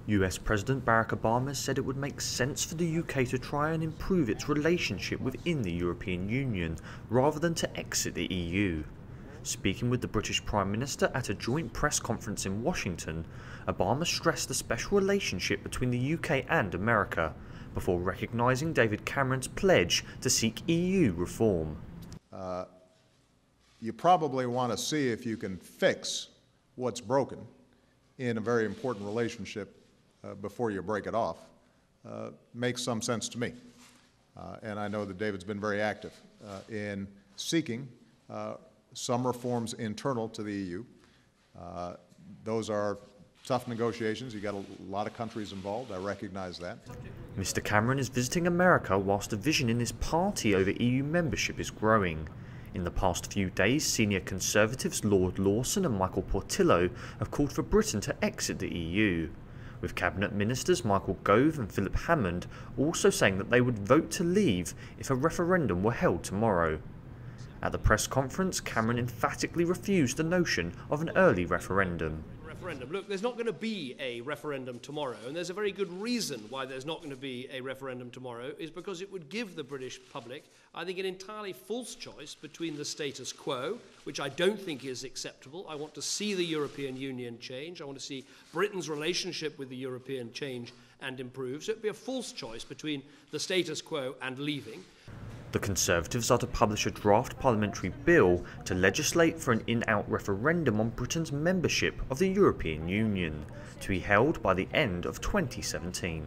US President Barack Obama said it would make sense for the UK to try and improve its relationship within the European Union rather than to exit the EU. Speaking with the British Prime Minister at a joint press conference in Washington, Obama stressed the special relationship between the UK and America, before recognising David Cameron's pledge to seek EU reform. You probably want to see if you can fix what's broken in a very important relationship before you break it off. Makes some sense to me. And I know that David's been very active in seeking some reforms internal to the EU. Those are tough negotiations. You've got a lot of countries involved. I recognize that. Mr. Cameron is visiting America whilst division in his party over EU membership is growing. In the past few days, senior Conservatives Lord Lawson and Michael Portillo have called for Britain to exit the EU, with Cabinet Ministers Michael Gove and Philip Hammond also saying that they would vote to leave if a referendum were held tomorrow. At the press conference, Cameron emphatically refused the notion of an early referendum. Look, there's not going to be a referendum tomorrow, and there's a very good reason why there's not going to be a referendum tomorrow, is because it would give the British public, I think, an entirely false choice between the status quo, which I don't think is acceptable. I want to see the European Union change. I want to see Britain's relationship with the European change and improve. So it would be a false choice between the status quo and leaving. The Conservatives are to publish a draft parliamentary bill to legislate for an in-out referendum on Britain's membership of the European Union, to be held by the end of 2017.